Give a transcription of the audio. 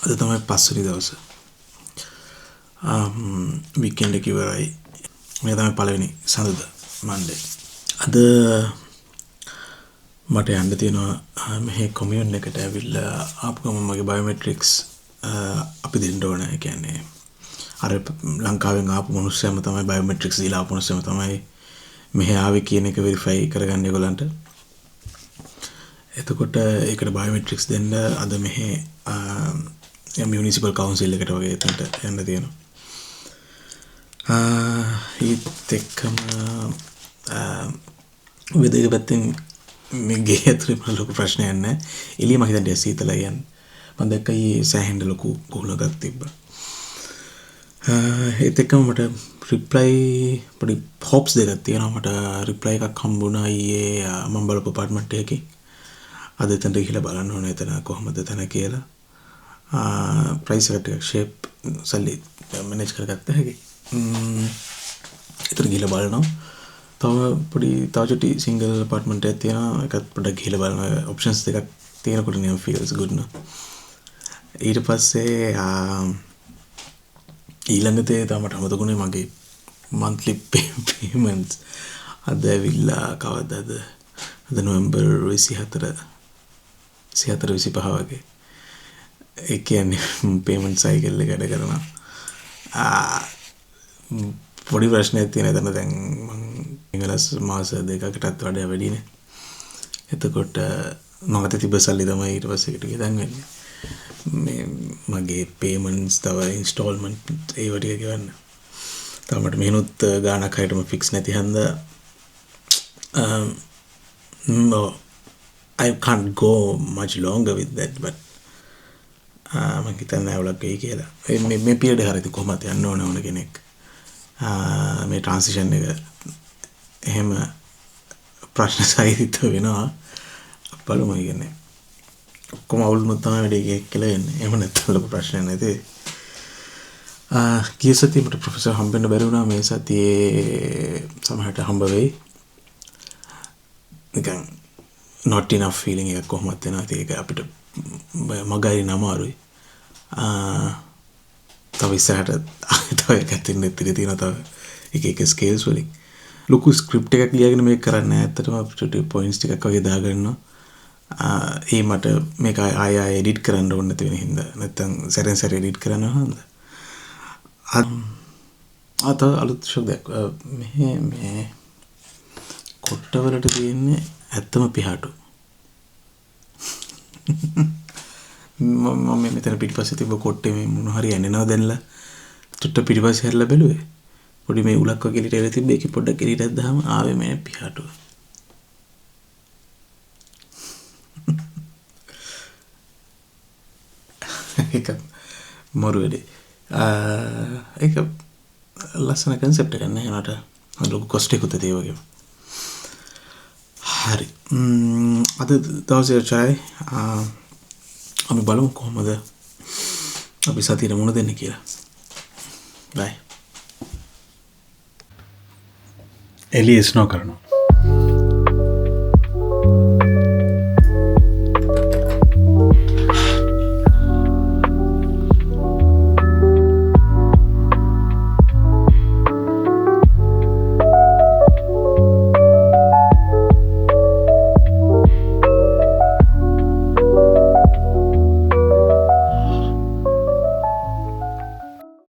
අද තමයි පස්වෙනි දවස. වීකෙන්ඩ් එක ඉවරයි. මේ තමයි පළවෙනි සඳුදා මන්ඩේ. අද මට යන්න තියෙනවා මෙහි කොමියුන් එකට ඇවිල්ලා ආපු ගමන් මගේ බයෝමෙට්‍රික්ස් අපි දෙන්න ඕන. ඒ කියන්නේ අර ලංකාවෙන් ආපු මිනිස්සුම තමයි බයෝමෙට්‍රික්ස් දීලා ආපු මිනිස්සුම තමයි මෙහි ආවේ කියන එක වෙරිෆයි කරගන්න ඒගොල්ලන්ට. එතකොට ඒකට බයෝමෙට්‍රික්ස් දෙන්න අද මෙහි මියුනිසිපල් කවුන්සිල් එකට වගේ එතනට යන්න තියෙනවා. ඒත් එක්කම වෙදක පැත්තෙන් මේ ගේ ඇතුලේ මට ලොකු ප්‍රශ්නයක් නැහැ. එළිය මම හිතන්නේ සීතලයි යන්නේ. මම දැක්කා ඊයේ සෑහෙන්න ලොකු කුහුලක් තිබ්බා. ඒත් එක්කම මට රිප්ලයි පොඩි හොප්ස් දෙකක් තියෙනවා. මට රිප්ලයි එකක් හම්බුණා ඊයේ මම බලපු අපාර්ට්මන්ට් එකේ. අද එතනට ගිහලා බලන්න ඕනේ එතන කොහොමද එතන කියලා. ප්‍රයිස් එකට ෂේප් සල්ලි මැනේජ් කරගත්ත හැකි. එතන ගිහලා බලනවා. තව චුටි සිංගල් අපාර්ට්මන්ට් එකක් තියෙනවා. ඒකත් පොඩ්ඩක් ගිහලා බලනවා. ඔප්ෂන්ස් දෙකක් තියෙනකොට නියම ෆීල්ස් ගුඩ් නෝ. ඊට පස්සේ ඊළඟ දේ තමයි මට අමතකුනේ මගේ monthly payments. අද ඇවිල්ලා කවදාද? අද නොවැම්බර් 24 25 වගේ. ඒ කියන්නේ පේමන්ට් සයිකල් එක වැඩ කරනවා. පොඩි ප්‍රශ්නයක් තියෙන එතන දැන් මම ඉංග්‍රීස් මාස දෙකකටත් වඩා වැඩිනේ. එතකොට මම අත තිබ්බ සල්ලි තමයි ඊට පස්සේ එකට ගෙදන් වෙන්නේ. මේ මගේ පේමන්ට්ස් තව ඉන්ස්ටෝල්මන්ට් ඒ වගේ ගෙවන්න. තාමට මෙහෙනුත් ගාණක් හරියටම ෆික්ස් නැති හන්දා I can't go much longer with that, but මම හිතන්නේ අවුලක් වෙයි කියලා. මේ පීරියඩ් එක හරියට කොහොමද යන්න ඕන කෙනෙක්. මේ ට්‍රාන්සිෂන් එක එහෙම ප්‍රශ්න සහිත වෙනවා. බලමු ඉන්නේ. කොහොම අවුලුනොත් තමයි වැඩේ කියලා එන්නේ. එහෙම නැත්නම් ලොකු ප්‍රශ්නයක් නැති. ගිය සතියේ මට ප්‍රොෆෙසර් හම්බෙන්න බැරි වුණා. මේ සතියේ සමහරට හම්බ වෙයි. නිකන් not enough feeling එකක් කොහොමද එනවා. ඒක අපිට මගහරින්න අමාරුයි. තව ඉස්සරහට තව එකක් තියෙනවා. තව එක ස්කේල්ස් වලින් ලොකු ස්ක්‍රිප්ට් එකක් ලියගෙන මේක කරන්නේ. ඇත්තටම අපිට පොයින්ට්ස් ටිකක් වගේ දාගන්නවා. ඒ මට මේක ආය එඩිට් කරන්න ඕනේ නැති වෙන හින්දා. නැත්තම් සැරෙන් සැර එඩිට් කරන්න හොඳ. අත අලුත් ෂොක් මේ කොට්ටවලට තියෙන්නේ ඇත්තම පිහාටු. මම මෙතන පිටිපස්සේ තිබ්බ කොට්ටේ මේ මොන හරි ඇනෙනවා දැන්ලා චුට්ට පිටිපස්සේ හැරලා බැලුවේ. පොඩි මේ උලක් වගේ ලිට එලා තිබ්බ ඒකේ පොඩ්ඩක් එළියට දැම්මම ආවේ මේ පිහාටුව. ඒක මරු වෙලේ. ඒක ලස්සන කන්සෙප්ට් එකක් නේ නට. ලොකු කොස්ට් එකකුත් ඒ වගේම. හරි. අද දවසේ චායි අපි බලමු කොහොමද අපි සතියේ මුණ දෙන්නේ කියලා. බයි. එළිය ස්නෝ කරනවා.